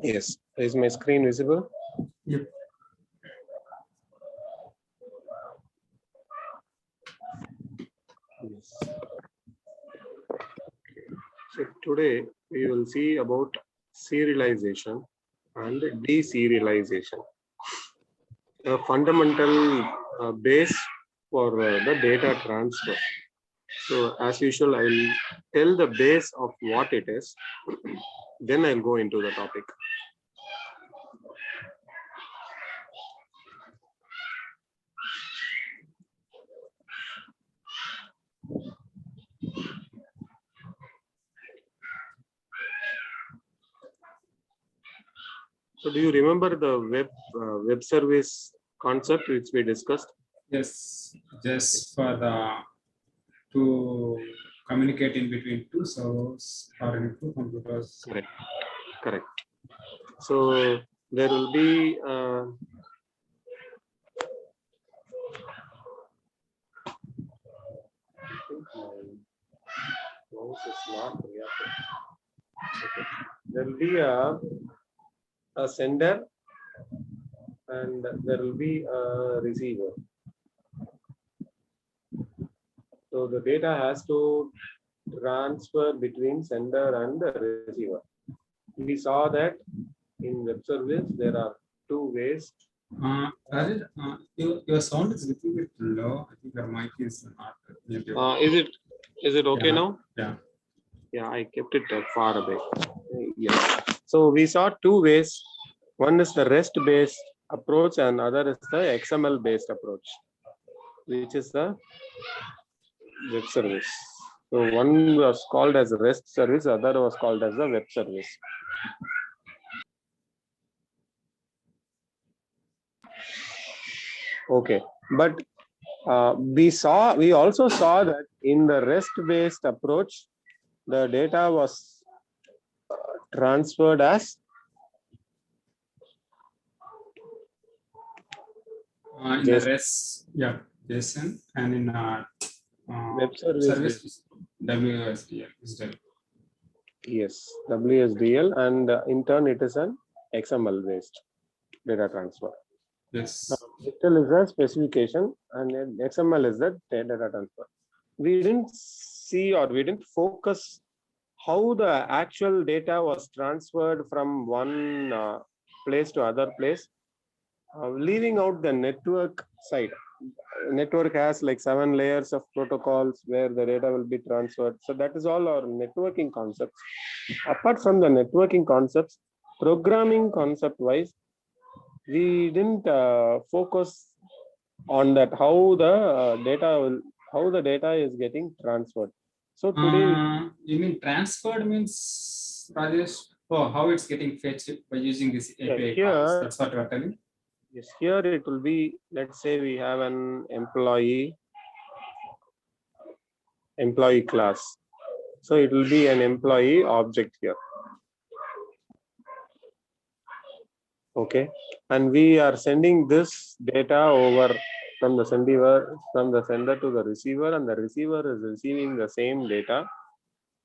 Yes. Is my screen visible? Yep. Yes. So today we will see about serialization and deserialization, a fundamental base for the data transfer. So as usual, I will tell the base of what it is, then I'll go into the topic. So do you remember the web service concept which we discussed? Yes, just for the to communicate in between two servers or in two computers. Correct. Correct. So there will be mouse is not reacting. Okay. There will be a sender and there will be a receiver. So the data has to transfer between sender and the receiver. We saw that in web service there are two ways. Rajat, your sound is a little bit low. I think your mic is not native. Is it okay now? Yeah. Yeah, I kept it far away. Yeah. So we saw two ways. One is the REST-based approach, and other is the XML-based approach, which is the web service. So one was called as REST service, other was called as the web service. Okay, but we also saw that in the REST-based approach, the data was transferred as In the REST, yeah, JSON, and in web service WSDL. Yes, WSDL, and in turn it is an XML based data transfer. Yes. XML is the specification and XML is the data transfer. We didn't see or we didn't focus how the actual data was transferred from one place to other place, leaving out the network side. Network has like 7 layers of protocols where the data will be transferred. So that is all our networking concepts. Apart from the networking concepts, programming concept wise, we didn't focus on that how the data is getting transferred. So today, you mean transferred means, Rajesh? Oh, how it's getting fetched by using this API calls. That's what you are telling. Yes, here it will be, let's say we have an employee class. So it will be an employee object here. Okay, and we are sending this data over from the sender to the receiver, and the receiver is receiving the same data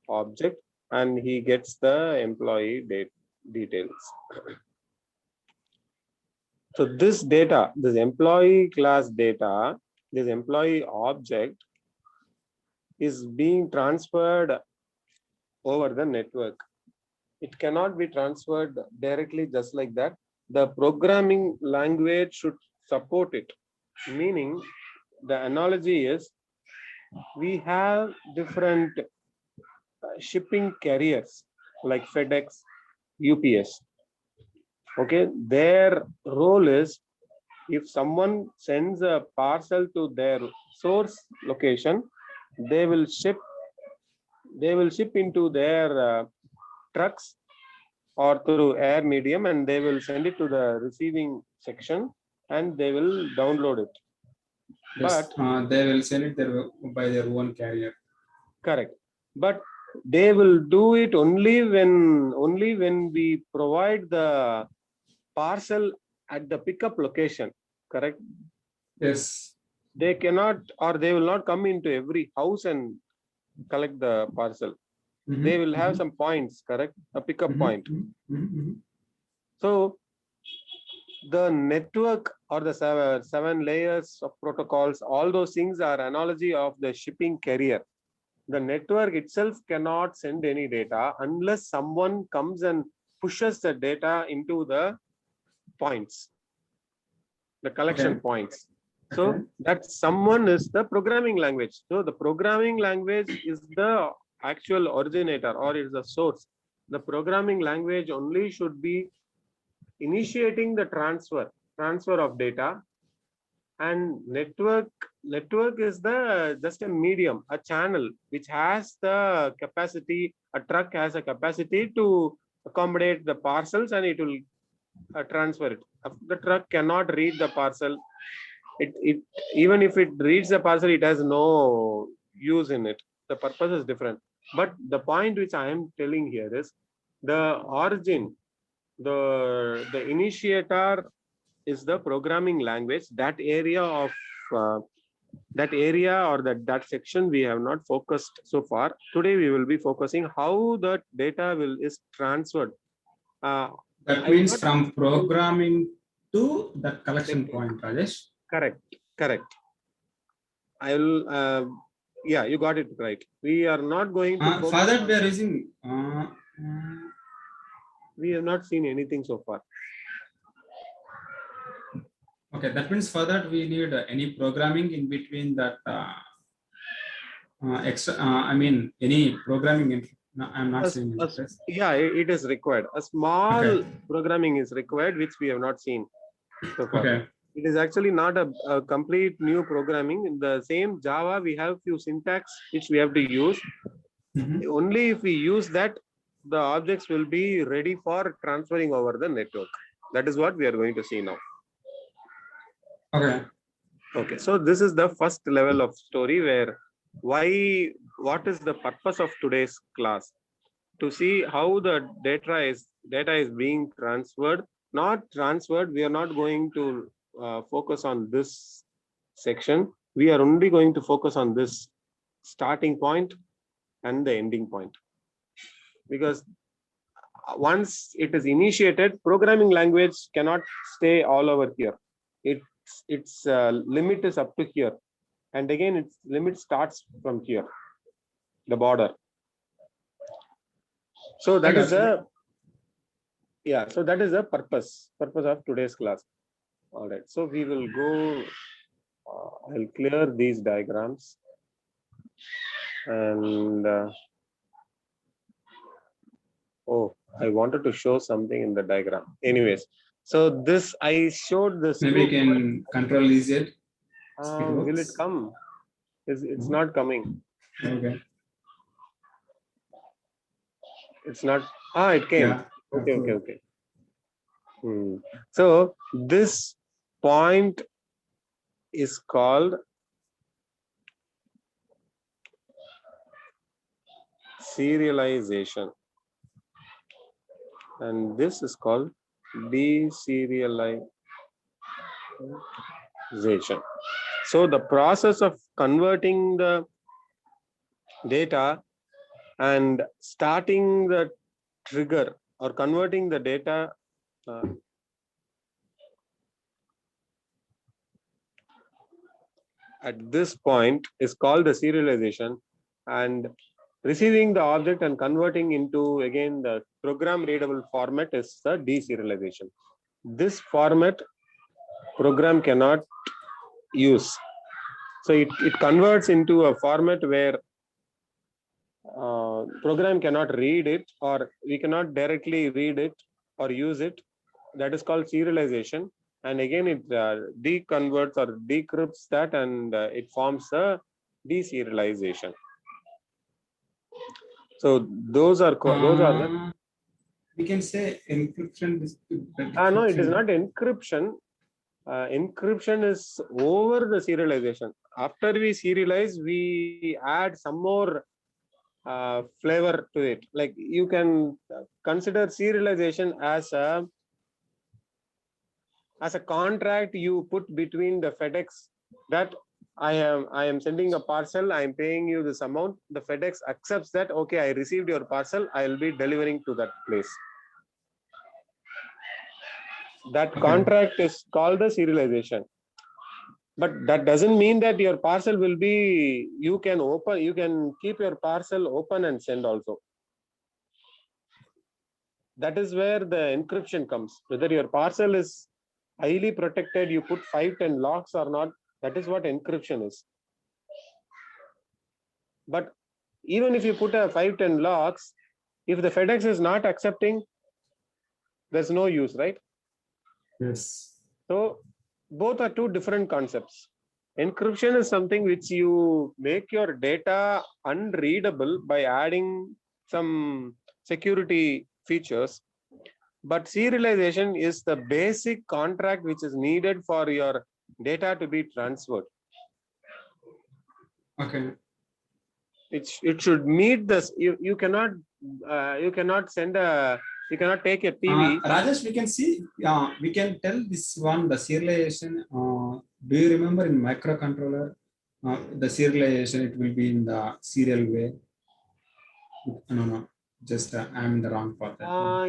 object, and he gets the employee details. So this data, this employee class data, this employee object is being transferred over the network. It cannot be transferred directly just like that. The programming language should support it. Meaning, the analogy is we have different shipping carriers like FedEx, UPS. Okay, their role is if someone sends a parcel to their source location, they will ship into their trucks or through air medium, and they will send it to the receiving section and they will download it. Yes, but they will send it by their own carrier. Correct, but they will do it only when we provide the parcel at the pickup location. Correct. Yes. They cannot, or they will not come into every house and collect the parcel. They will have some points, correct? A pickup point. So the network or the seven layers of protocols, all those things are analogy of the shipping carrier. The network itself cannot send any data unless someone comes and pushes the data into the points, the collection Okay. points. So Okay. that someone is the programming language. So the programming language is the actual originator or is the source. The programming language only should be initiating the transfer of data, and network is the just a medium, a channel which has the capacity. A truck has a capacity to accommodate the parcels and it will transfer it. The truck cannot read the parcel. It even if it reads the parcel, it has no use in it. The purpose is different. But the point which I am telling here is the origin, the initiator is the programming language. That area of that area or that section we have not focused so far. Today we will be focusing how the data is transferred. That I will means not from programming to the collection point, Rajesh. correct. I will yeah, you got it right. We are not going to For focus that on, we are using we have not seen anything so far. okay, that means for that we need any programming in between that extra I mean any programming no, I'm not saying interface. Yeah, it is required. A small Okay. programming is required, which we have not seen so far. Okay. It is actually not a complete new programming. In the same Java, we have few syntax which we have to use. Only if we use that, the objects will be ready for transferring over the network. That is what we are going to see now. Okay. Okay, so this is the first level of story where what is the purpose of today's class? To see how the data is being transferred, not transferred. We are not going to focus on this section. We are only going to focus on this starting point and the ending point, because once it is initiated, programming language cannot stay all over here. Its limit is up to here, and again its limit starts from here, the border. So that is the so that is the purpose of today's class. All right, so we will go. I'll clear these diagrams, and oh, I wanted to show something in the diagram. Anyways, so this I showed this. Maybe you can control Z. Will it come? It's not coming. Okay. It's not. It came. Yeah. Okay. So this point is called serialization, and this is called deserialization. So the process of converting the data and starting the trigger or converting the data at this point is called the serialization, and receiving the object and converting into again the program readable format is the deserialization. This format program cannot use. So it converts into a format where program cannot read it, or we cannot directly read it or use it. That is called serialization. And again, it deconverts or decrypts that, and it forms a deserialization. So those are the. We can say encryption. No, it is not encryption. Encryption is over the serialization. After we serialize, we add some more flavor to it. Like you can consider serialization as a contract you put between the FedEx, that I am sending a parcel, I am paying you this amount. The FedEx accepts that, okay, I received your parcel, I will be delivering to that place. That Okay. contract is called the serialization. But that doesn't mean that your parcel will be, you can keep your parcel open and send also. That is where the encryption comes. Whether your parcel is highly protected, you put 5-10 locks or not, that is what encryption is. But even if you put a 5-10 locks, if the FedEx is not accepting, there's no use, right? Yes. So both are two different concepts. Encryption is something which you make your data unreadable by adding some security features. But serialization is the basic contract which is needed for your data to be transferred. Okay. It should meet this. You cannot send a, you cannot take a TV. Rajesh, we can see, we can tell this one, the serialization. Do you remember in microcontroller, the serialization, it will be in the serial way? No, just I'm in the wrong path.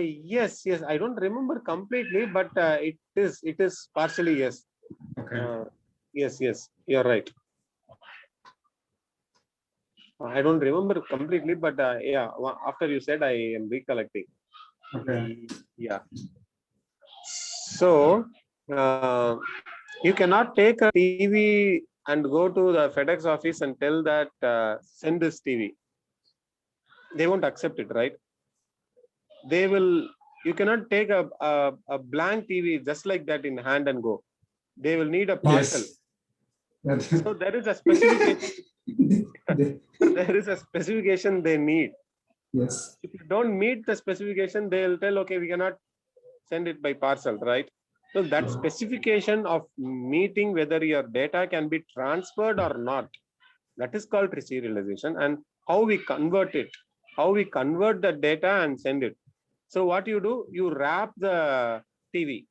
Yes, I don't remember completely, but it is partially yes. Okay. Yes, you're right. I don't remember completely, but yeah, after you said, I am recollecting. Okay. Yeah. So you cannot take a TV and go to the FedEx office and tell that send this TV. They won't accept it, right? They will. You cannot take a blank TV just like that in hand and go. They will need a parcel. Yes. So there is a specification. There is a specification they need. Yes. If you don't meet the specification, they'll tell, okay, we cannot send it by parcel, right? So that specification of meeting whether your data can be transferred or not, that is called serialization, and how we convert it, how we convert the data and send it. So what you do, you wrap the TV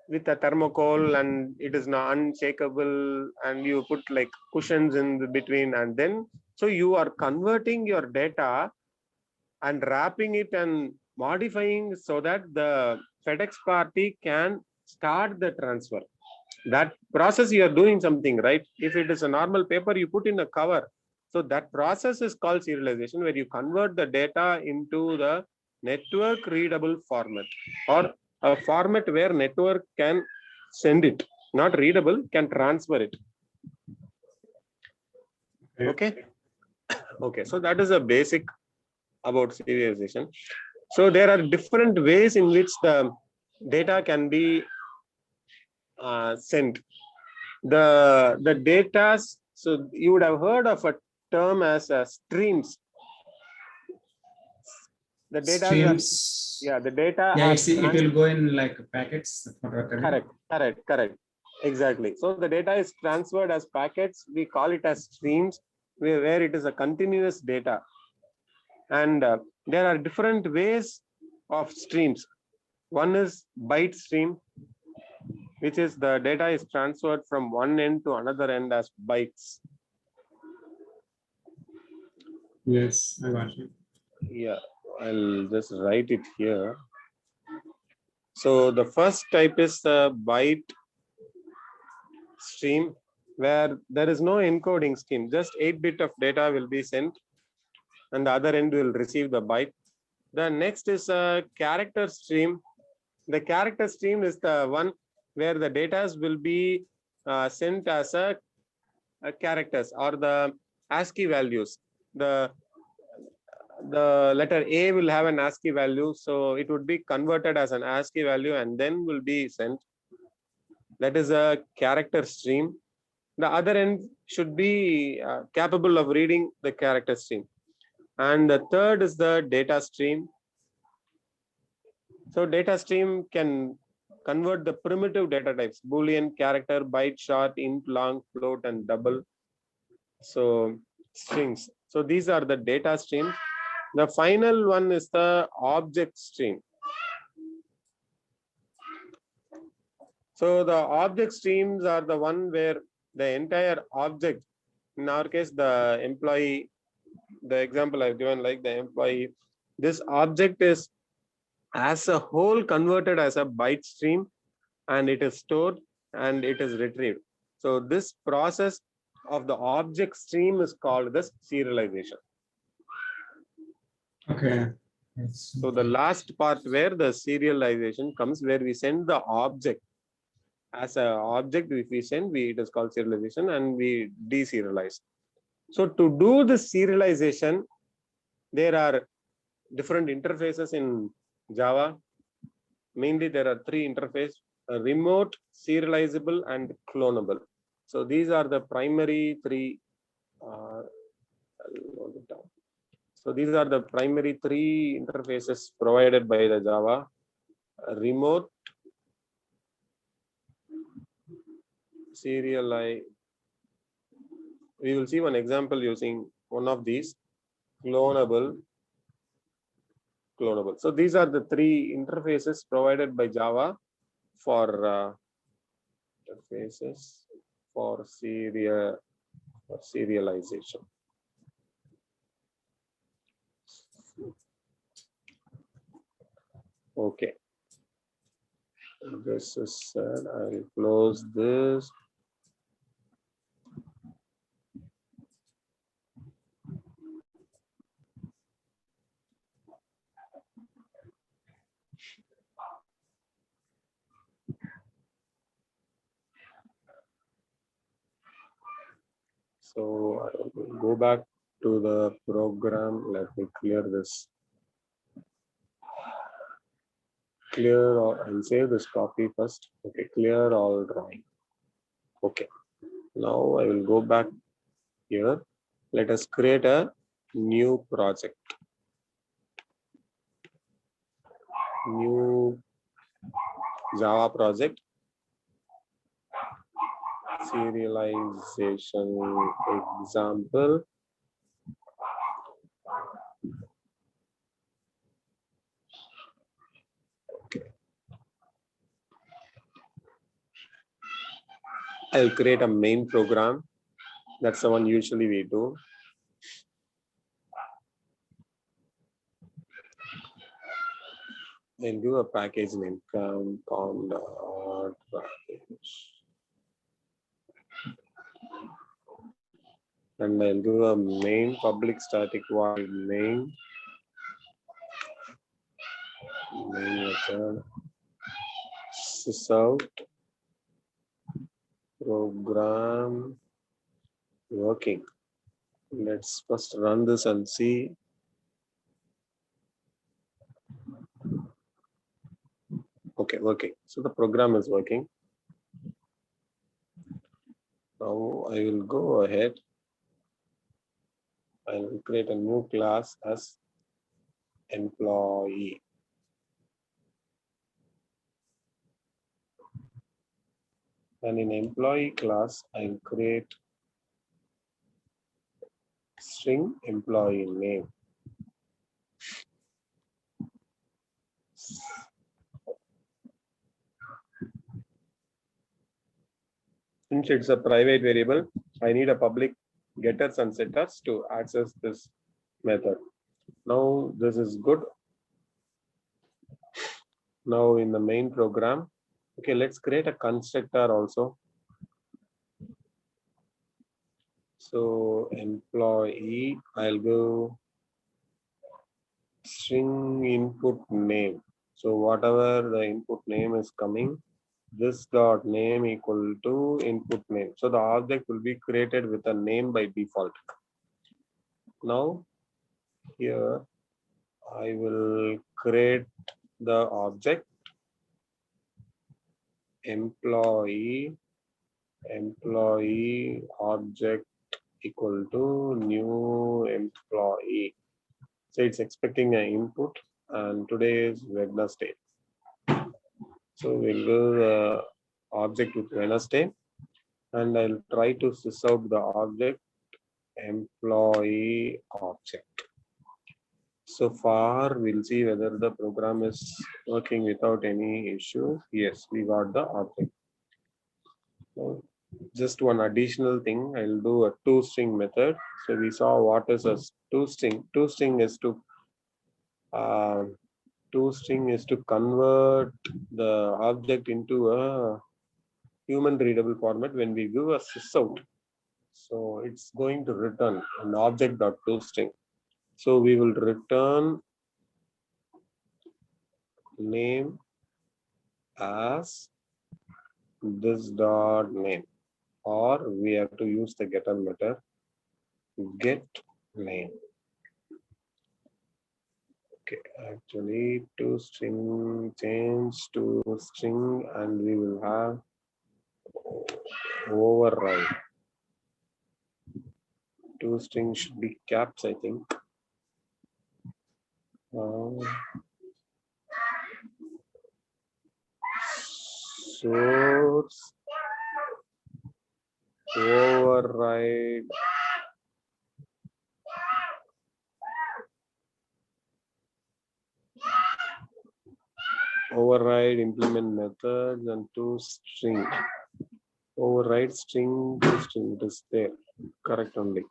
with a thermocol and it is not unshakable, and you put like cushions in the between, and then so you are converting your data and wrapping it and modifying so that the FedEx party can start the transfer. That process you are doing something, right? If it is a normal paper, you put in a cover. So that process is called serialization, where you convert the data into the network readable format, or a format where network can send it, not readable, can transfer it. Okay. Okay. So that is a basic about serialization. So there are different ways in which the data can be sent. The data, so you would have heard of a term as streams. The data Streams. yeah, the data. Yeah, it will go in like packets. Correct. Exactly. So the data is transferred as packets. We call it as streams, where it is a continuous data. And there are different ways of streams. One is byte stream, which is the data is transferred from one end to another end as bytes. Yes, I got you. Yeah, I'll just write it here. So the first type is the byte stream, where there is no encoding scheme. Just 8-bit of data will be sent, and the other end will receive the byte. The next is a character stream. The character stream is the one where the data will be sent as a characters or the ASCII values. The letter A will have an ASCII value, so it would be converted as an ASCII value and then will be sent. That is a character stream. The other end should be capable of reading the character stream. And the third is the data stream. So data stream can convert the primitive data types: Boolean, character, byte, short, int, long, float, and double. So strings. So these are the data streams. The final one is the object stream. So the object streams are the one where the entire object, in our case, the employee, the example I've given, like the employee, this object is as a whole converted as a byte stream, and it is stored and it is retrieved. So this process of the object stream is called the serialization. Okay. So the last part where the serialization comes, where we send the object as an object, if we send, it is called serialization, and we deserialize. So to do the serialization, there are different interfaces in Java. Mainly there are three interfaces: remote, serializable, and clonable. So these are the primary three. So these are the primary three interfaces provided by the Java: remote, serialize. We will see one example using one of these: clonable. So these are the three interfaces provided by Java for interfaces for serialization. Okay. This is said. I will close this. So I will go back to the program. Let me clear this. Clear all. I'll save this copy first. Okay, clear all drawing. Okay. Now I will go back here. Let us create a new project. New Java project. Serialization example. Okay. I'll create a main program. That's the one usually we do. I'll do a package name compound package. And I'll do a main public static void main method sysout program working. Let's first run this and see. Okay, working. So the program is working. Now I will go ahead. I will create a new class as employee. And in employee class, I'll create string employee name. Since it's a private variable, I need a public getters and setters to access this method. Now this is good. Now in the main program, okay, let's create a constructor also. So employee, I'll go string input name. So whatever the input name is coming, this dot name equal to input name. So the object will be created with a name by default. Now here I will create the object employee object equal to new employee. So it's expecting an input, and today is Wednesday. So we'll do the object with Wednesday, and I'll try to sys out the object employee object. So far, we'll see whether the program is working without any issue. Yes, we got the object. So just one additional thing, I'll do a toString method. So we saw what is a toString. toString is to toString is to convert the object into a human readable format when we give a sysout. So it's going to return an object.toString. So we will return name as this dot name, or we have to use the getter method get name. Okay, actually toString change to string, and we will have override. toString should be caps, I think. Source override implement methods and toString. Override string to string. It is there. Correct only.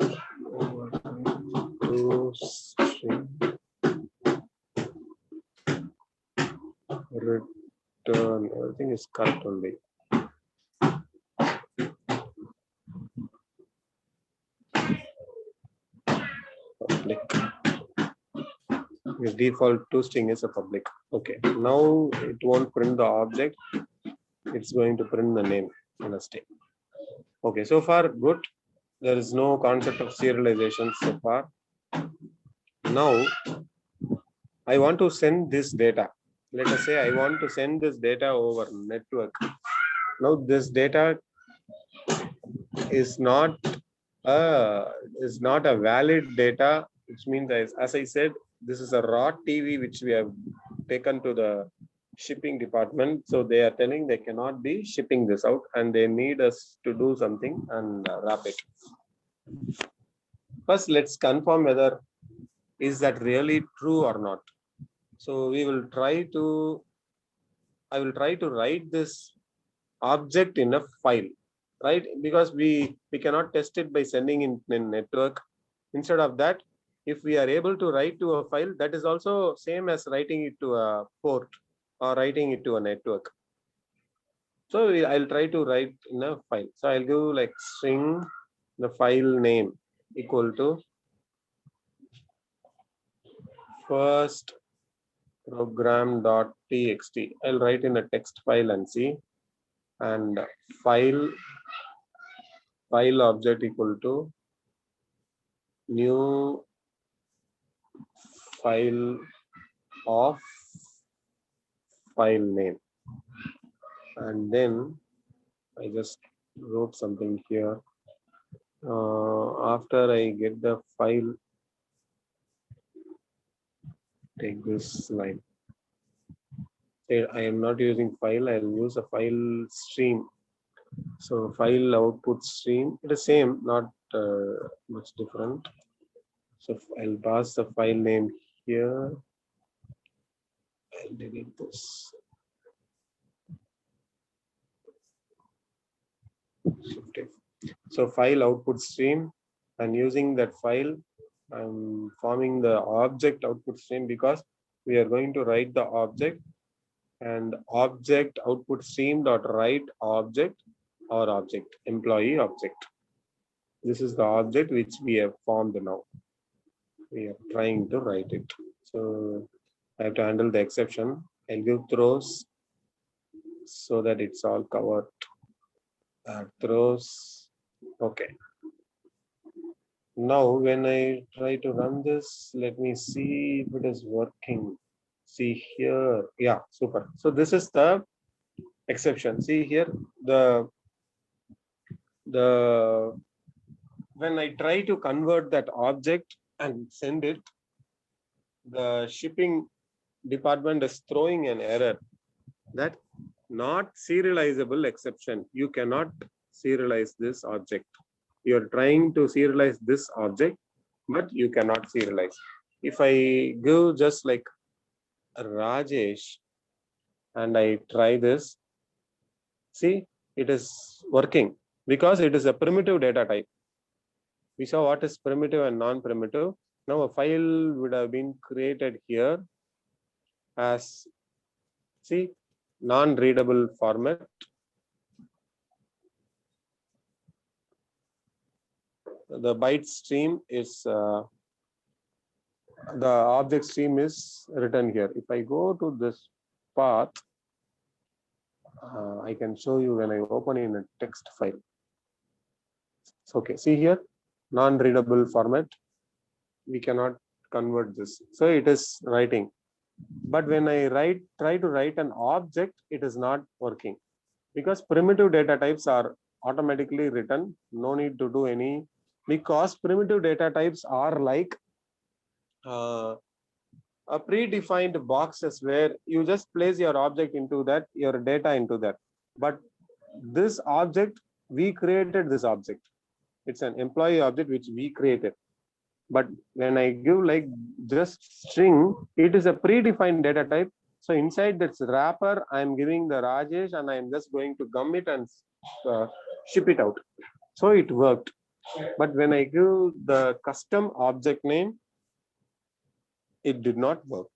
Override to string. Return. Everything is correct only. Public. The default toString is a public. Okay. Now it won't print the object. It's going to print the name in a string. Okay. So far, good. There is no concept of serialization so far. Now, I want to send this data. Let us say I want to send this data over network. Now, this data is not a valid data, which means, as I said, this is a raw TV which we have taken to the shipping department. So they are telling they cannot be shipping this out, and they need us to do something and wrap it. First, let's confirm whether is that really true or not. So we will try to, I will try to write this object in a file, right? Because we cannot test it by sending in network. Instead of that, if we are able to write to a file, that is also same as writing it to a port or writing it to a network. So I'll try to write in a file. So I'll give like string the file name equal to first program.txt. I'll write in a text file and see, and file object equal to new file of file name. And then I just wrote something here. After I get the file, take this line. I am not using file, I'll use a file stream. So file output stream, it is same, not much different. So I'll pass the file name here. I'll delete this. So file output stream, and using that file, I'm forming the object output stream because we are going to write the object, and object output stream dot write object or object employee object. This is the object which we have formed now. We are trying to write it. So I have to handle the exception. I'll give throws so that it's all covered. Throws. Okay. Now when I try to run this, let me see if it is working. See here. Yeah, super. So this is the exception. See here, the when I try to convert that object and send it, the shipping department is throwing an error that not serializable exception. You cannot serialize this object. You're trying to serialize this object, but you cannot serialize. If I go just like Rajesh and I try this, see, it is working because it is a primitive data type. We saw what is primitive and non-primitive. Now a file would have been created here as, see, non-readable format. The byte stream is the object stream is written here. If I go to this path, I can show you when I open in a text file. So, okay, see here, non-readable format. We cannot convert this. So it is writing. But when I try to write an object, it is not working because primitive data types are automatically written. No need to do any, because primitive data types are like a predefined boxes where you just place your object into that, your data into that. But this object, we created this object. It's an employee object which we created. But when I give like just string, it is a predefined data type. So inside that wrapper, I'm giving the Rajesh and I'm just going to gum it and ship it out. So it worked. But when I give the custom object name, it did not work.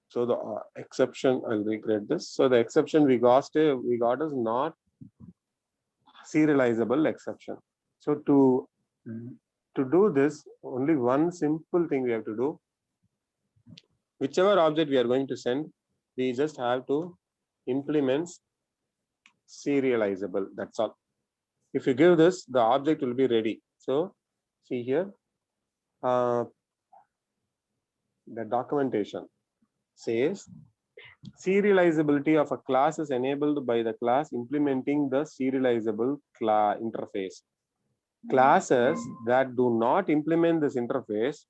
So the exception, I'll recreate this. So the exception we got is not serializable exception. So to do this, only one simple thing we have to do. Whichever object we are going to send, we just have to implement serializable. That's all. If you give this, the object will be ready. So see here, the documentation says serializability of a class is enabled by the class implementing the serializable interface. Classes that do not implement this interface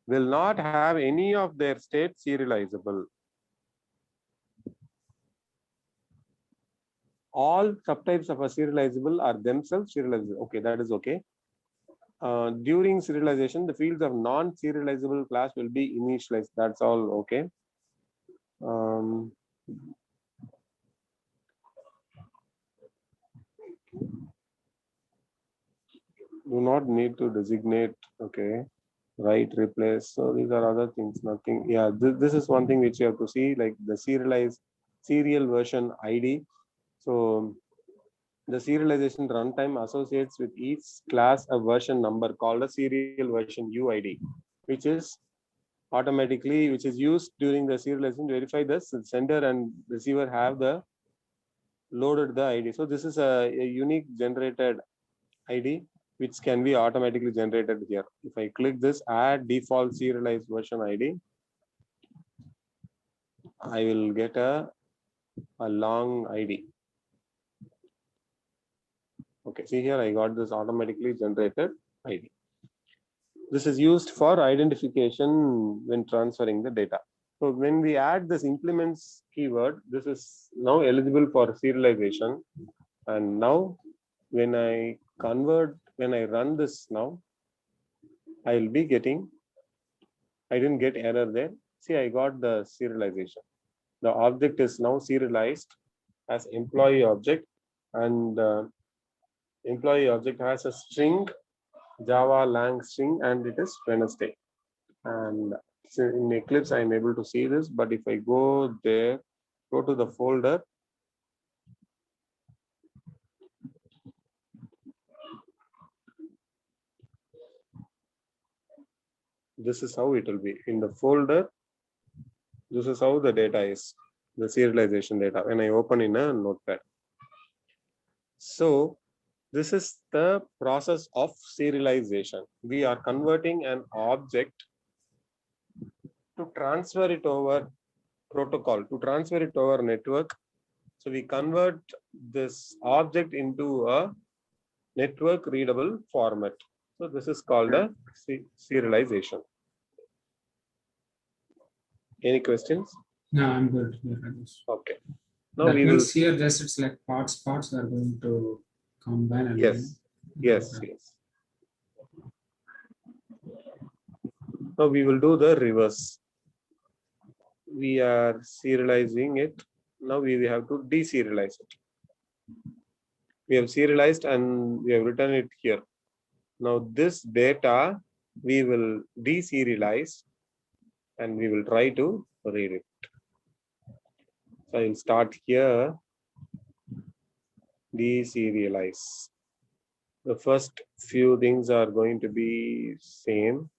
will not have any of their state serializable. All subtypes of a serializable are themselves serializable. Okay, that is okay. During serialization, the fields of non-serializable class will be initialized. That's all okay. Do not need to designate. Okay, write, replace. So these are other things. Nothing. Yeah, this is one thing which you have to see, like the serial version ID. So the serialization runtime associates with each class a version number called a serial version UID, which is automatically, which is used during the serialization to verify the sender and receiver have the loaded the ID. So this is a unique generated ID which can be automatically generated here. If I click this add default serialized version ID, I will get a long ID. Okay, see here I got this automatically generated ID. This is used for identification when transferring the data. So when we add this implements keyword, this is now eligible for serialization. And now when I run this now, I will be getting, I didn't get error there. See, I got the serialization. The object is now serialized as employee object, and employee object has a string, Java lang string, and it is Wednesday. And so in Eclipse, I'm able to see this, but if I go there, go to the folder, this is how it will be. In the folder, this is how the data is, the serialization data, when I open in a notepad. So this is the process of serialization. We are converting an object to transfer it over protocol, to transfer it over network. So we convert this object into a network readable format. So this is called a serialization. Any questions? No, I'm good. Okay. Now That we means will. here just it's like parts are going to combine and Yes. Yes. Yes. Now we will do the reverse. We are serializing it. Now we have to deserialize it. We have serialized and we have written it here. Now this data we will deserialize and we will try to read it. So I will start here, deserialize. The first few things are going to be same.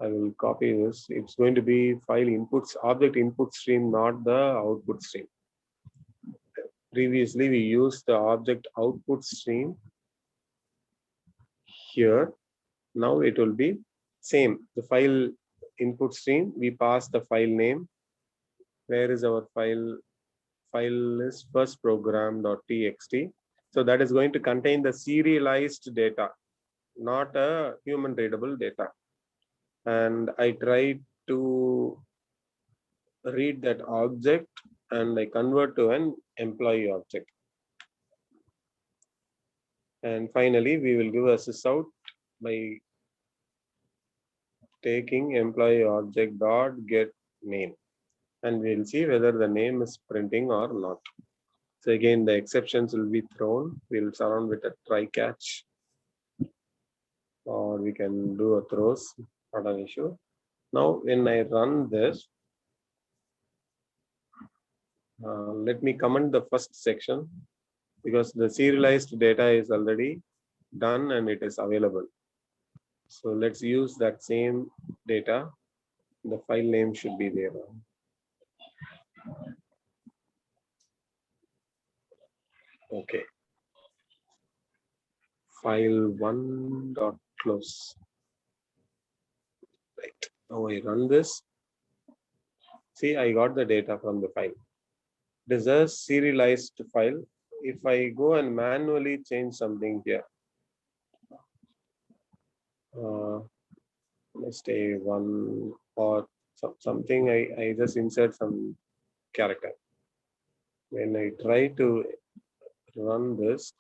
I will copy this. It's going to be file inputs, object input stream, not the output stream. Previously, we used the object output stream here. Now it will be same. The file input stream, we pass the file name. Where is our file? File is first program.txt. So that is going to contain the serialized data, not a human readable data. And I try to read that object and I convert to an employee object. And finally, we will give a sysout by taking employee object dot get name, and we'll see whether the name is printing or not. So again, the exceptions will be thrown. We'll surround with a try catch, or we can do a throws, not an issue. Now, when I run this, let me comment the first section because the serialized data is already done and it is available. So let's use that same data. The file name should be there. Okay. File one dot close. Right. Now I run this. See, I got the data from the file. It is a serialized file. If I go and manually change something here, let's say one or something, I just insert some character. When I try to run this,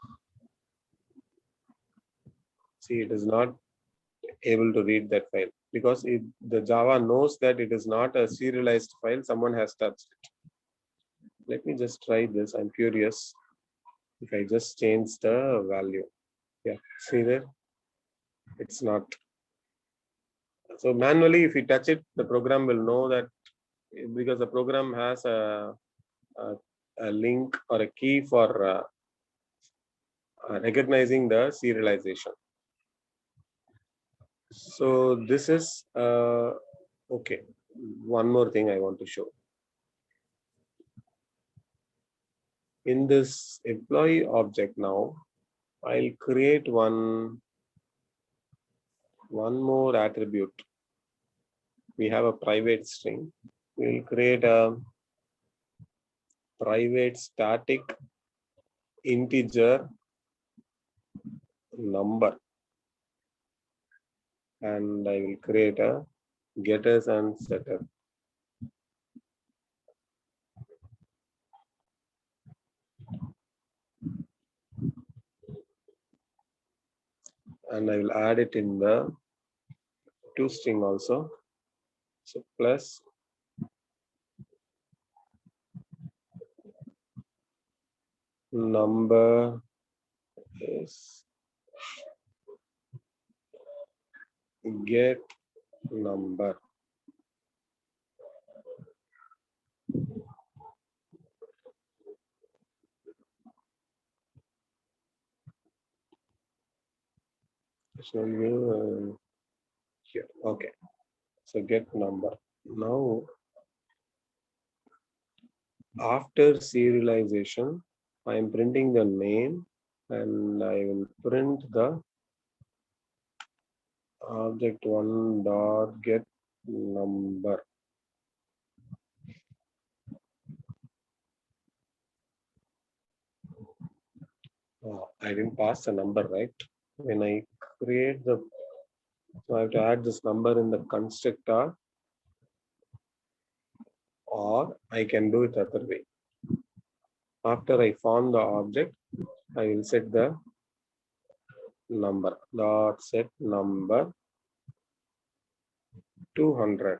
see, it is not able to read that file because the Java knows that it is not a serialized file. Someone has touched it. Let me just try this. I'm curious if I just change the value. Yeah, see there? It's not. So manually, if you touch it, the program will know that because the program has a link or a key for recognizing the serialization. So this is okay. One more thing I want to show. In this employee object now, I'll create one more attribute. We have a private string. We'll create a private static integer number. And I will create a getters and setter. And I will add it in the toString also. So plus number is get number. Show you here. Okay. So get number. Now, after serialization, I am printing the name and I will print the object one dot get number. Oh, I didn't pass the number, right? When I create the, so I have to add this number in the constructor, or I can do it other way. After I form the object, I will set the number dot set number 200.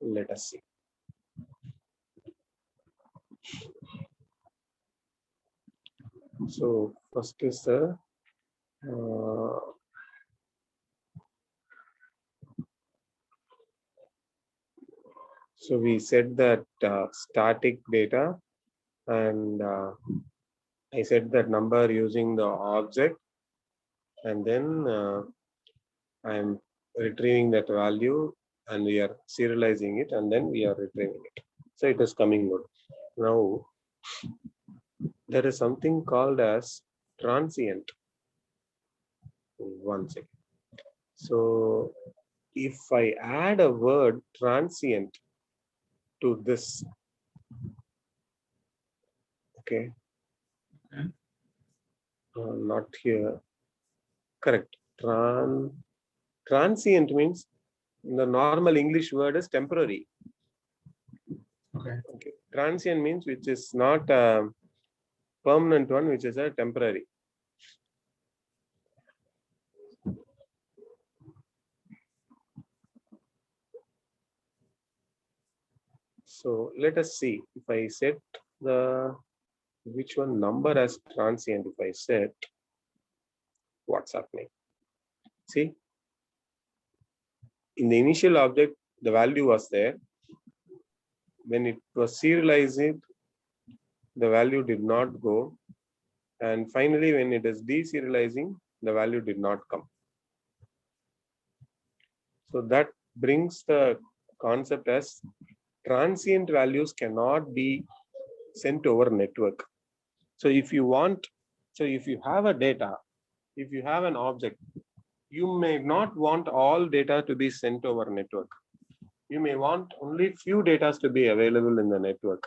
Let us see. So first is the So we said that static data, and I set that number using the object, and then I'm retrieving that value, and we are serializing it, and then we are retrieving it. So it is coming good. Now there is something called as transient. One second. So if I add a word transient to this, okay, Okay. not here, correct. Transient means the normal English word is temporary. Okay. Okay. Transient means which is not a permanent one, which is a temporary. So let us see if I set the which one number as transient. If I set, what's happening? See, in the initial object, the value was there. When it was serialized, the value did not go. And finally, when it is deserializing, the value did not come. So that brings the concept as transient values cannot be sent over network. So if you want, so if you have a data, if you have an object, you may not want all data to be sent over network. You may want only few data to be available in the network.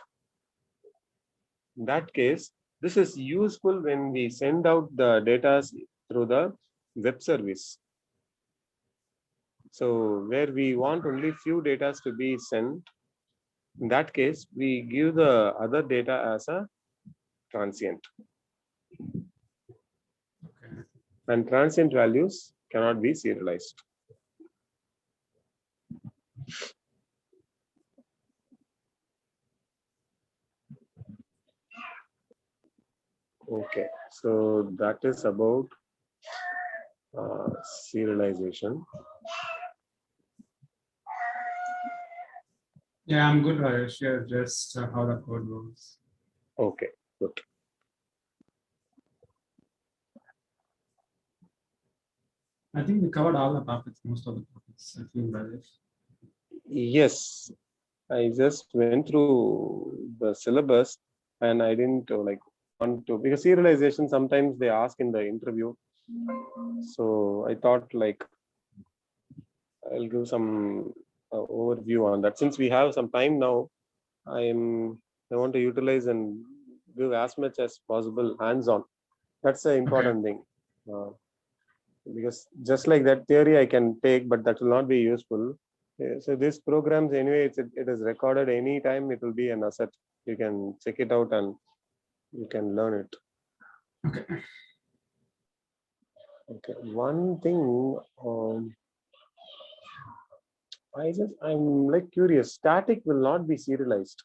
In that case, this is useful when we send out the data through the web service. So where we want only few data to be sent, in that case, we give the other data as a transient. Okay. And transient values cannot be serialized. Okay, so that is about serialization. Yeah, I'm good. I share just how the code works. Okay, good. I think we covered all the topics, most of the topics. I feel that. Yes, I just went through the syllabus and I didn't like want to, because serialization sometimes they ask in the interview. So I thought like I'll give some overview on that. Since we have some time now, I want to utilize and give as much as possible hands-on. That's the important thing. Because just like that theory I can take, but that will not be useful. So this programs anyway, it is recorded anytime. It will be an asset. You can check it out and you can learn it. Okay. Okay. One thing, I'm like curious. Static will not be serialized.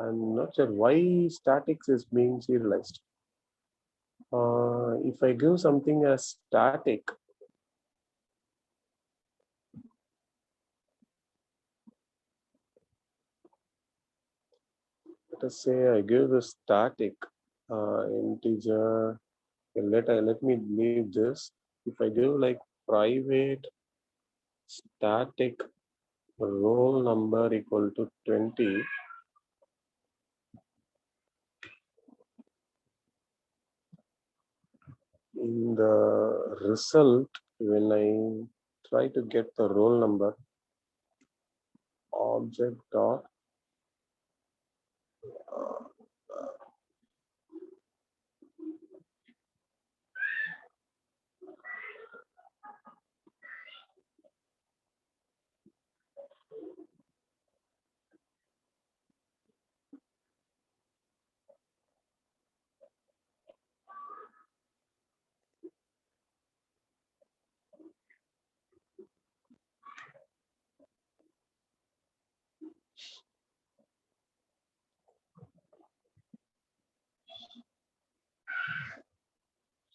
I'm not sure why statics is being serialized. If I give something as static, let us say I give the static integer. Let me leave this. If I give like private static roll number equal to 20, in the result, when I try to get the roll number, object dot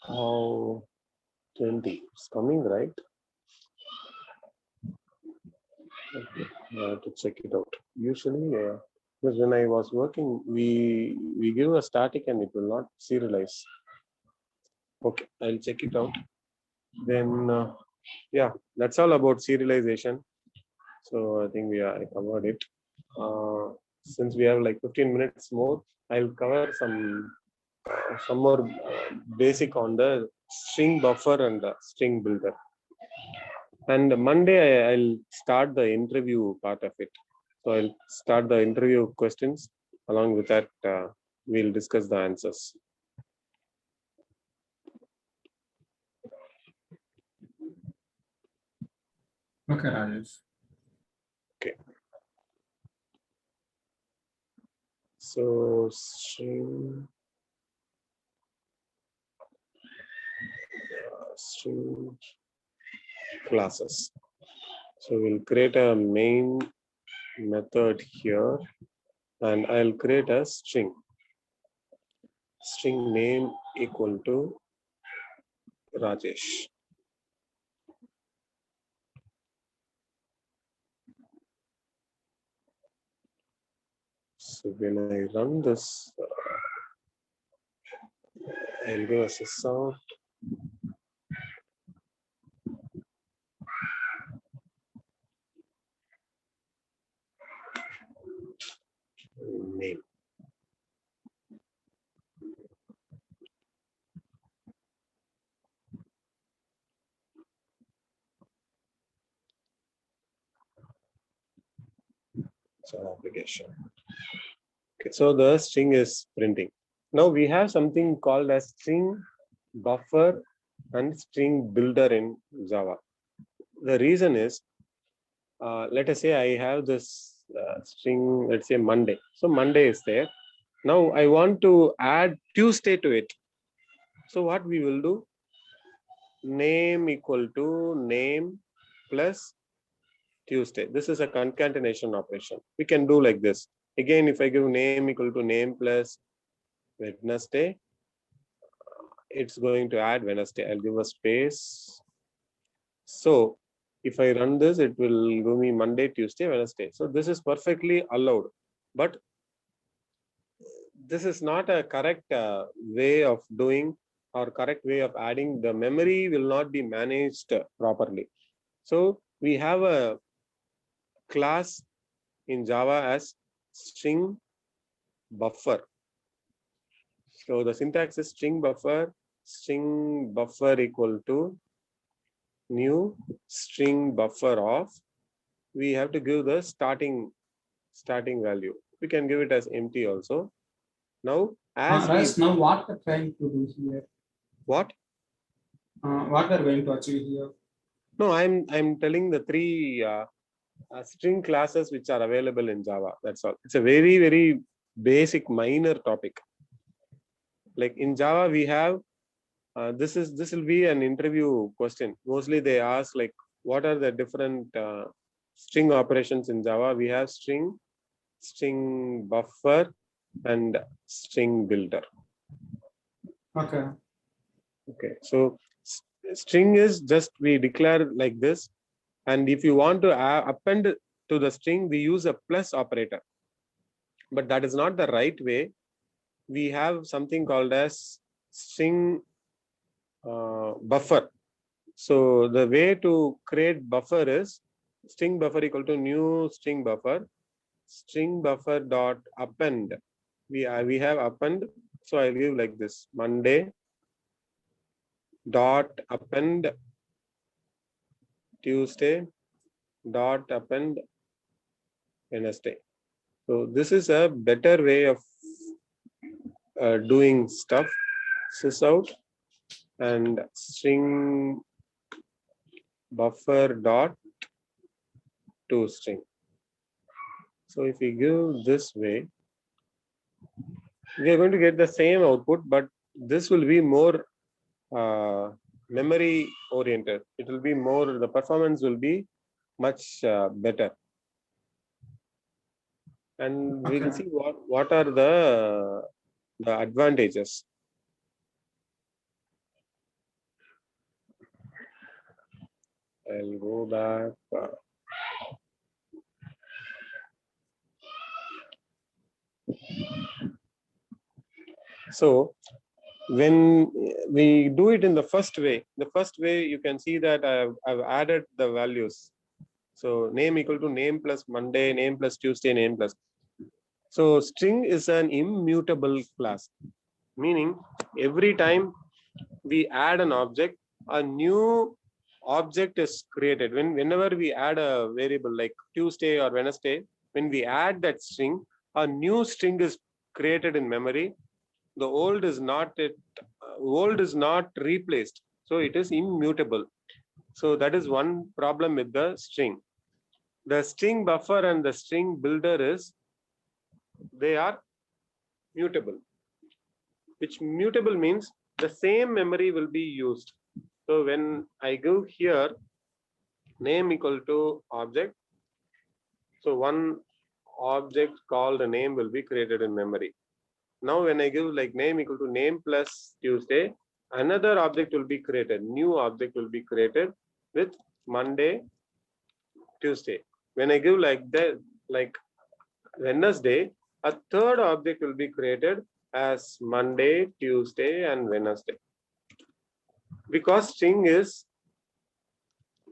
how 20 is coming, right? Okay. To check it out. Usually, because when I was working, we give a static and it will not serialize. Okay, I'll check it out. Then, yeah, that's all about serialization. So I think I covered it. Since we have like 15 minutes more, I'll cover some more basic on the string buffer and the string builder. And Monday I'll start the interview part of it. So I'll start the interview questions. Along with that, we'll discuss the answers. Okay, Rajesh. Okay. So string classes. So we'll create a main method here, and I'll create a string name equal to Rajesh. So when I run this, I'll give a sysount. Name. So application. Okay, so the string is printing. Now we have something called as string buffer and string builder in Java. The reason is, let us say I have this string, let's say Monday. So Monday is there. Now I want to add Tuesday to it. So what we will do? Name equal to name plus Tuesday. This is a concatenation operation. We can do like this. Again, if I give name equal to name plus Wednesday, it's going to add Wednesday. I'll give a space. So if I run this, it will give me Monday, Tuesday, Wednesday. So this is perfectly allowed. But this is not a correct way of doing or correct way of adding. The memory will not be managed properly. So we have a class in Java as string buffer. So the syntax is string buffer equal to new string buffer of, we have to give the starting value. We can give it as empty also. Now, as Raj, now what we're trying to do here? what We're going to achieve here? No, I'm telling the three string classes which are available in Java. That's all. It's a very, very basic minor topic. Like in Java, we have this will be an interview question. Mostly they ask like, what are the different string operations in Java? We have string buffer, and string builder. Okay. Okay. So string is just we declare like this, and if you want to append to the string, we use a plus operator. But that is not the right way. We have something called as string buffer. So the way to create buffer is string buffer equal to new string buffer dot append. We have append. So I'll give like this: Monday dot append Tuesday dot append Wednesday. So this is a better way of doing stuff. Sysout and string buffer dot to string. So if we give this way, we are going to get the same output, but this will be more memory oriented. It will be more, the performance will be much better. And we'll see what are the advantages. I'll go back. So when we do it in the first way you can see that I've added the values. So name equal to name plus Monday, name plus Tuesday, name plus. So string is an immutable class, meaning every time we add an object, a new object is created. Whenever we add a variable like Tuesday or Wednesday, when we add that string, a new string is created in memory. The old is not replaced, so it is immutable. So that is one problem with the string. The string buffer and the string builder they are mutable, which mutable means the same memory will be used. So when I give here name equal to object, so one object called a name will be created in memory. Now when I give like name equal to name plus Tuesday, another object will be created, new object will be created with Monday, Tuesday. When I give like that, like Wednesday, a third object will be created as Monday, Tuesday, and Wednesday. Because string is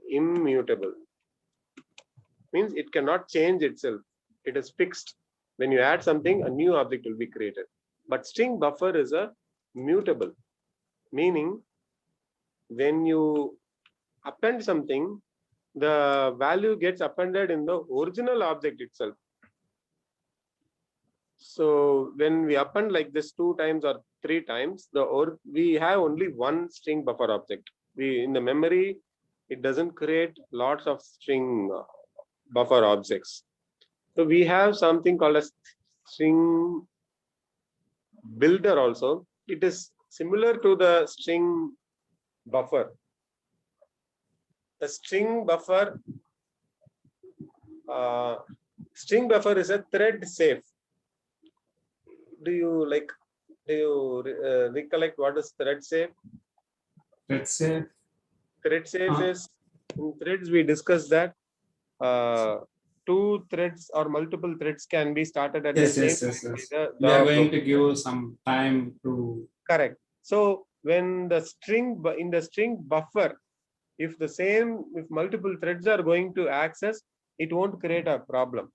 immutable, means it cannot change itself. It is fixed. When you add something, a new object will be created. But string buffer is a mutable, meaning when you append something, the value gets appended in the original object itself. So when we append like this 2 times or 3 times, we have only one string buffer object. In the memory, it doesn't create lots of string buffer objects. So we have something called a string builder also. It is similar to the string buffer. The string buffer is a thread safe. Do you recollect what is thread safe? Let's say Thread safe is in threads we discussed that 2 threads or multiple threads can be started at the same time. We are going to give some time to correct. So when the string in the string buffer, if multiple threads are going to access, it won't create a problem.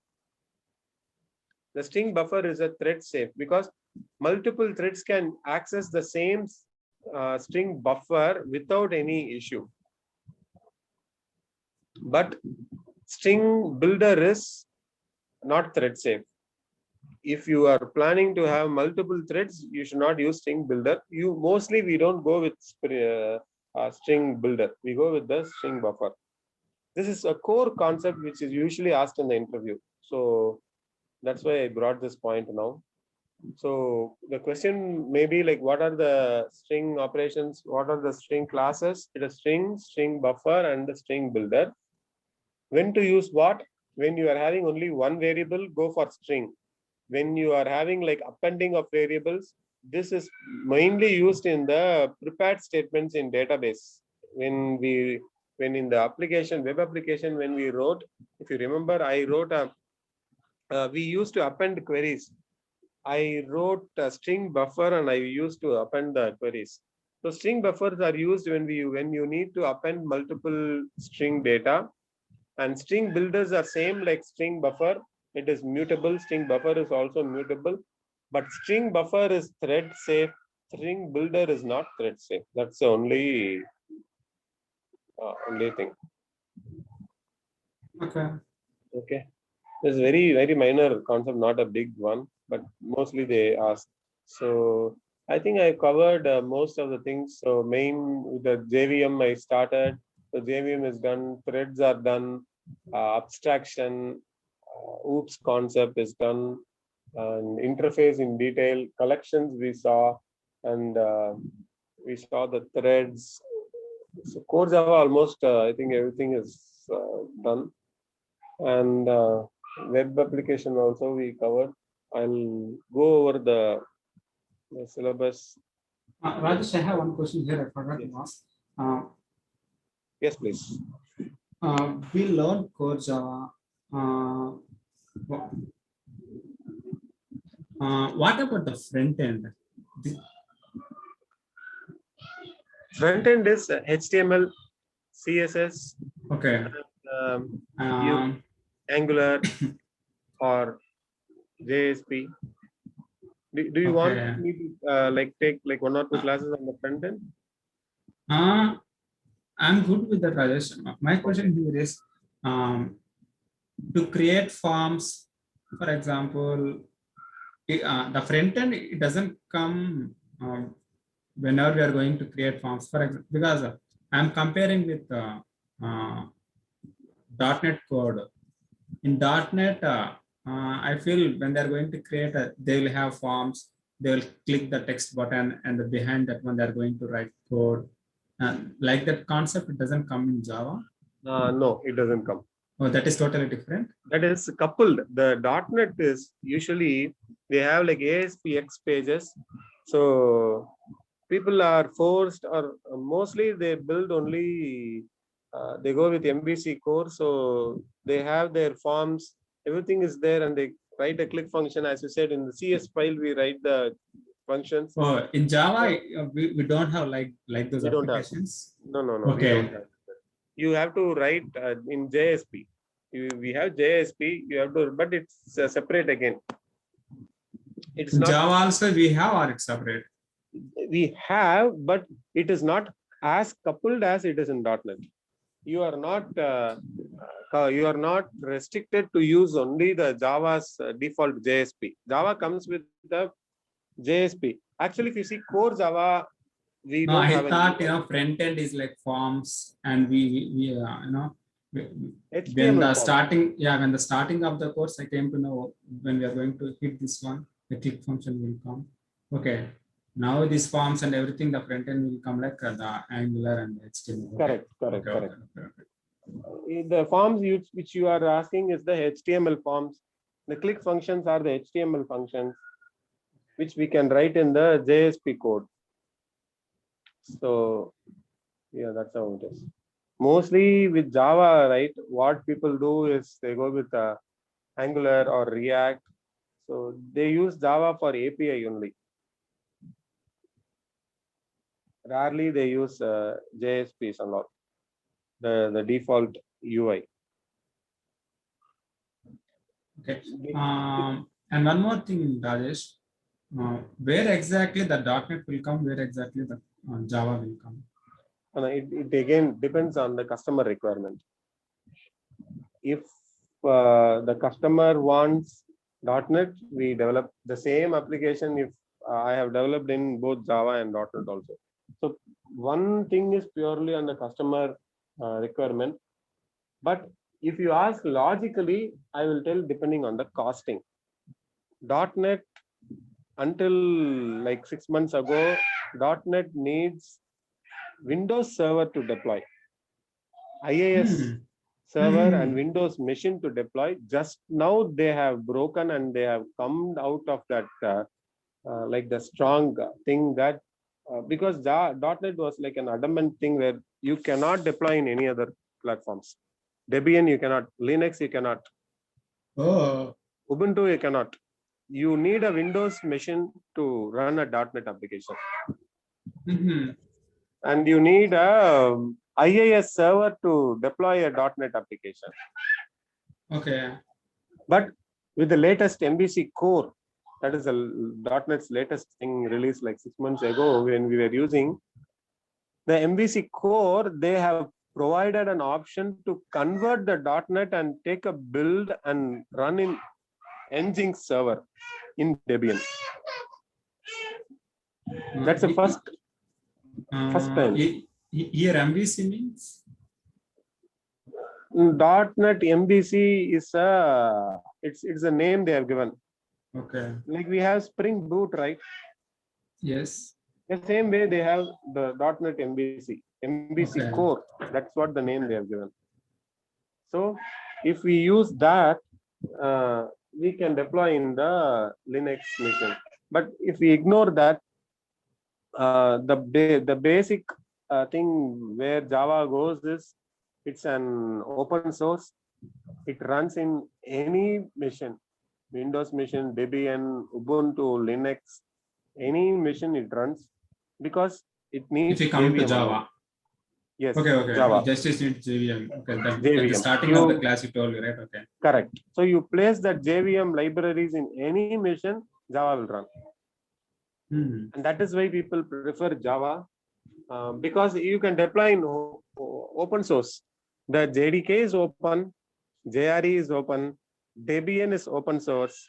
The string buffer is a thread safe because multiple threads can access the same string buffer without any issue. But string builder is not thread safe. If you are planning to have multiple threads, you should not use string builder. We don't go with string builder. We go with the string buffer. This is a core concept which is usually asked in the interview. So that's why I brought this point now. So the question may be like, what are the string operations? What are the string classes? It is string buffer, and the string builder. When to use what? When you are having only one variable, go for string. When you are having like appending of variables, this is mainly used in the prepared statements in database. When in the application, web application, when we wrote, if you remember, I wrote we used to append queries. I wrote a string buffer and I used to append the queries. So string buffers are used when you need to append multiple string data, and string builders are same like string buffer. It is mutable. String buffer is also mutable, but string buffer is thread safe. String builder is not thread safe. That's the only thing. Okay. It's very minor concept, not a big one, but mostly they ask. So I think I covered most of the things. So with the JVM I started. The JVM is done. Threads are done. Abstraction, OOPS concept is done. And interface in detail. Collections we saw, and we saw the threads. So Core Java almost I think everything is done. And web application also we covered. I'll go over the syllabus. Rajesh, I have one question here. I forgot to ask. Yes, please. We learned Core Java. What about the front end? The- Front end is HTML, CSS, okay. you Um, Angular or JSP. Do you want okay. me to like take like 1 or 2 classes on the front end? I'm good with that, Rajesh. My question here is to create forms, for example, the front end, it doesn't come whenever we are going to create forms, for example, because I'm comparing with .NET code. In .NET, I feel when they're going to create they will have forms, they will click the text button, and behind that one, they're going to write code. Like that concept, it doesn't come in Java. No, it doesn't come. Oh, that is totally different. That is coupled. The .NET is usually they have like ASPX pages. So people are forced, or mostly they build only, they go with MVC core. So they have their forms, everything is there, and they write a click function. As you said, in the CS file, we write the functions. Oh, in Java, Yeah. we don't have like those We don't have. applications. No, we Okay. don't have. You have to write in JSP. We have JSP, you have to, but it's separate again. It's In not. Java also we have, or it's separate? We have, but it is not as coupled as it is in .NET. You are not restricted to use only the Java's default JSP. Java comes with the JSP. Actually, if you see core Java, we No, don't I have thought front end is like forms, and we when HTML the form. when the starting of the course, I came to know when we are going to hit this one, the click function will come. Okay, now these forms and everything, the front end will come like the Angular and HTML. Okay. Correct. Okay. The forms which you are asking is the HTML forms. The click functions are the HTML functions, which we can write in the JSP code. So yeah, that's how it is. Mostly with Java, right? What people do is they go with Angular or React. So they use Java for API only. Rarely they use JSPs and all. The default UI. Okay. And one more thing, Rajesh, where exactly the .NET will come, where exactly the Java will come? It again depends on the customer requirement. If the customer wants .NET, we develop the same application. If I have developed in both Java and .NET also. So one thing is purely on the customer requirement. But if you ask logically, I will tell depending on the costing. .NET until like 6 months ago, .NET needs Windows Server to deploy. IIS server and Windows machine to deploy. Just now they have broken and they have come out of that like the strong thing that because .NET was like an adamant thing where you cannot deploy in any other platforms. Debian you cannot, Linux you cannot, Ubuntu you cannot. You need a Windows machine to run a .NET application. And you need a IIS server to deploy a .NET application. Okay. But with the latest MVC core, that is the .NET's latest thing released like 6 months ago when we were using the MVC core, they have provided an option to convert the .NET and take a build and run in Nginx server in Debian. That's the first time. Here MVC means? .NET MVC is it's a name they have given. Okay. Like we have Spring Boot, right? Yes. The same way they have the .NET MVC Okay. core. That's what the name they have given. So if we use that, we can deploy in the Linux machine. But if we ignore that, the basic thing where Java goes is it's an open source. It runs in any machine, Windows machine, Debian, Ubuntu, Linux. any machine it runs because it needs If you come to JVM alone. Java. Yes, Okay. Java, Just need JVM. Okay, that at the JVM. starting of the class you told me, right? Okay. Correct. So you place that JVM libraries in any machine, Java will run. And that is why people prefer Java, because you can deploy in open source. The JDK is open, JRE is open, Debian is open source.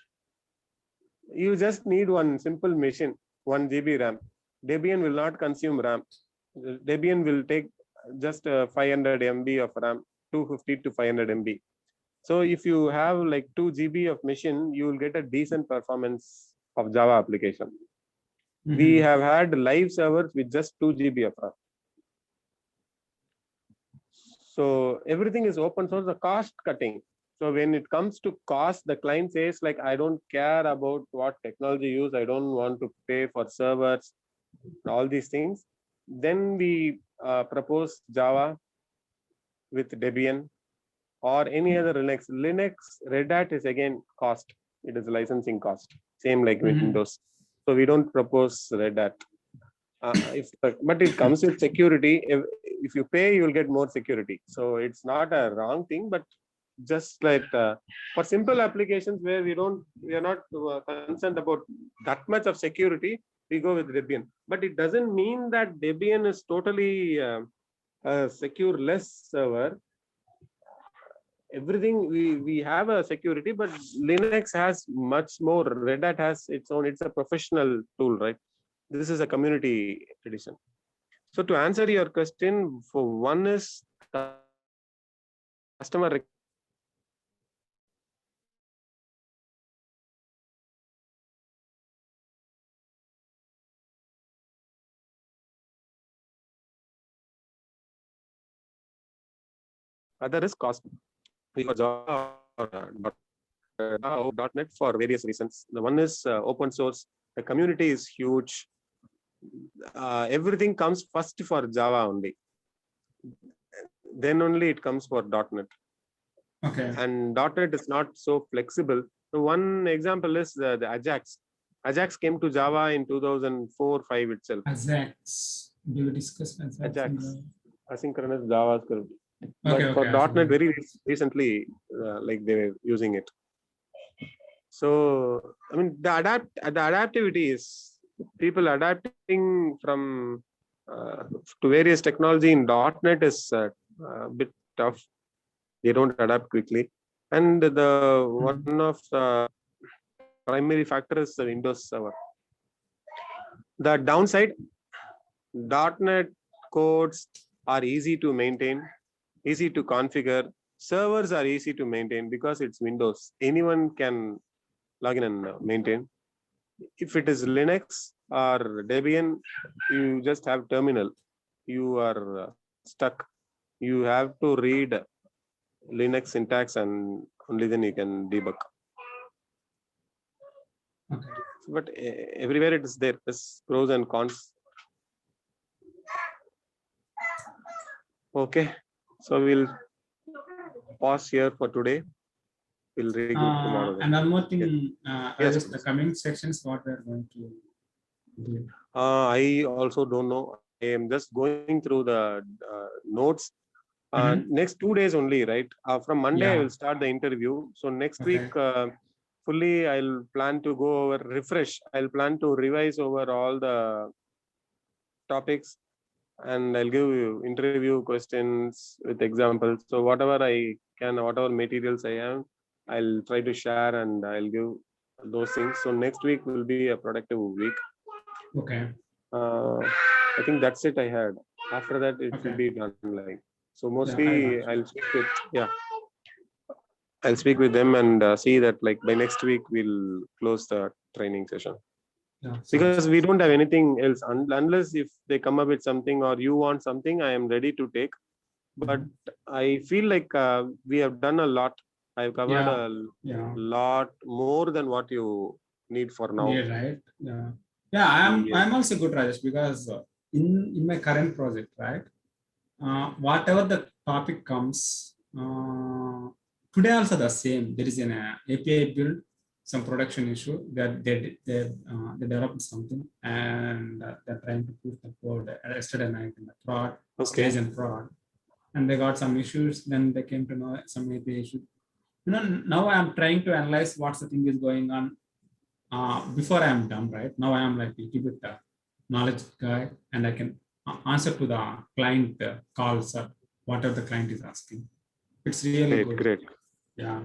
You just need one simple machine, 1 GB RAM. Debian will not consume RAM. Debian will take just 500 MB of RAM, 250 to 500 MB. So if you have like 2 GB of machine, you will get a decent performance of Java application. We have had live servers with just 2 GB of RAM. So everything is open source, the cost cutting. So when it comes to cost, the client says like, I don't care about what technology use. I don't want to pay for servers, all these things. Then we propose Java with Debian or any other Linux. Red Hat is again cost. It is licensing cost, same like Windows. So we don't propose Red Hat. But it comes with security. If you pay, you will get more security. So it's not a wrong thing, but just like for simple applications where we are not concerned about that much of security, we go with Debian. But it doesn't mean that Debian is totally a secure less server. Everything we have a security, but Linux has much more. Red Hat has its own. It's a professional tool, right? This is a community edition. So to answer your question, for one is customer. Other is cost. We got Java or .NET for various reasons. The one is open source. The community is huge. Everything comes first for Java only. Then only it comes for .NET. Okay. And .NET is not so flexible. So one example is the Ajax. Ajax came to Java in 2004-5 itself. Ajax. Do you discuss Ajax? Asynchronous JavaScript. Okay, But for .NET, very recently, like they were using it. So I mean, the adaptivity is people adapting from to various technology in .NET is a bit tough. They don't adapt quickly, and the one of the primary factor is the Windows server. The downside, .NET codes are easy to maintain, easy to configure. Servers are easy to maintain because it's Windows. Anyone can log in and maintain. If it is Linux or Debian, you just have terminal. You are stuck. You have to read Linux syntax and only then you can debug. Okay. But everywhere it is there. There's pros and cons. Okay, so we'll pause here for today. We'll regroup tomorrow. And one more thing, yes, the coming sections, what we're going to do. I also don't know. I am just going through the notes. Next 2 days only, right? From Monday, I will start the interview. So next week, fully, I'll plan to go over, refresh. I'll plan to revise over all the topics and I'll give you interview questions with examples. So whatever I can, whatever materials I have, I'll try to share and I'll give those things. So next week will be a productive week. Okay. I think that's it I had. After that, it will be done like. So mostly I'll speak with, I'll speak with them and see that like by next week, we'll close the training session. Because we don't have anything else unless if they come up with something or you want something, I am ready to take. But I feel like we have done a lot. I've covered a lot more than what you need for now. Yeah, right. Yeah, I'm also good, Rajesh, because in my current project, right, whatever the topic comes, today also the same. There is an API build. some production issue that they developed something, and they're trying to push the code yesterday night in the prod stage and prod, and they got some issues. Then they came to know some API issue. Now I'm trying to analyze what's the thing is going on before I'm done. Right now I am like a little bit knowledge guy, and I can answer to the client calls whatever the client is asking. It's really good. Great. Yeah.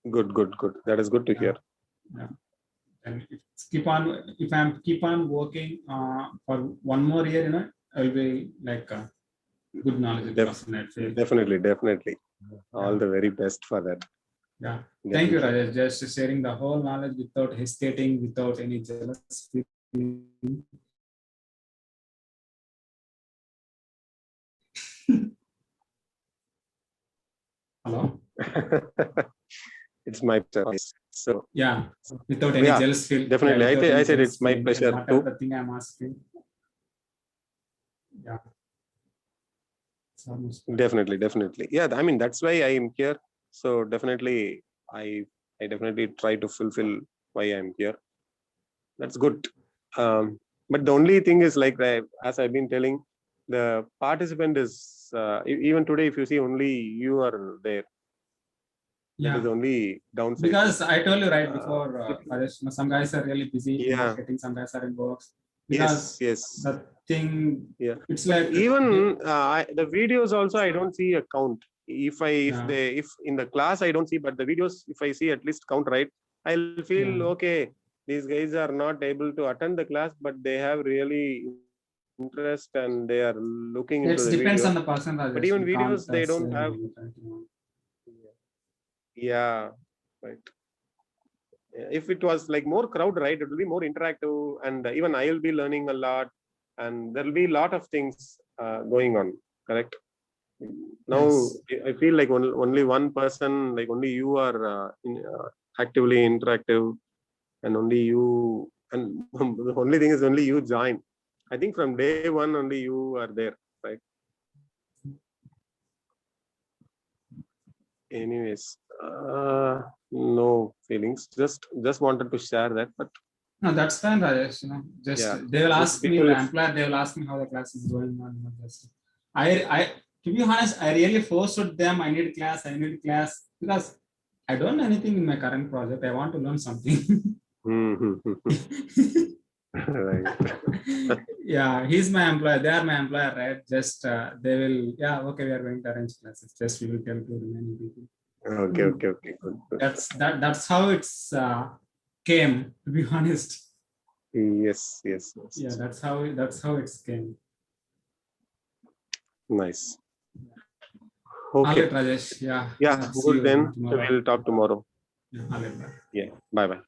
Good. That is good to hear. Yeah. And if I'm keep on working for one more year, I'll be like a good knowledge person. Definitely. All the very best for that. Yeah. Thank you, Rajesh. Just sharing the whole knowledge without hesitating, without any jealous feeling. Hello. It's my turn. So yeah, without any jealous feel. Definitely, I said it's my pleasure too. The thing I'm asking. Yeah. Definitely. Yeah, I mean that's why I am here. So definitely, I definitely try to fulfill why I'm here. That's good. But the only thing is, like as I've been telling, the participant is even today. If you see, only you are there. Yeah. That is only downside. Because I told you right before, some guys are really busy in marketing, some guys are in works. Because yes. The thing, it's like even the videos also I don't see a count. If in the class I don't see, but the videos, if I see at least count, right, I'll feel okay. These guys are not able to attend the class, but they have really interest and they are looking into the video. It depends on the person. But even videos, they don't have. Yeah, right. If it was like more crowd, right, it will be more interactive, and even I will be learning a lot, and there will be a lot of things going on. Correct. Now I feel like only one person, like only you are actively interactive, and only you, and the only thing is only you join. I think from day one only you are there, right? Anyways, no feelings. Just wanted to share that, but no, that's fine, Rajesh. They will ask me, the employer, they will ask me how the class is going on. I to be honest, I really forced them. I need class, because I don't know anything in my current project. I want to learn something. Right. Yeah, he's my employer. They are my employer, right? Just they will. Yeah, okay. We are going to arrange classes. Just we will tell to the many people. Okay. Good. That's how it's came. To be honest. Yes. Yeah, that's how it's came. Nice. Okay, Rajesh. Yeah. Good. Then we'll talk tomorrow. Yeah. Yeah. Bye.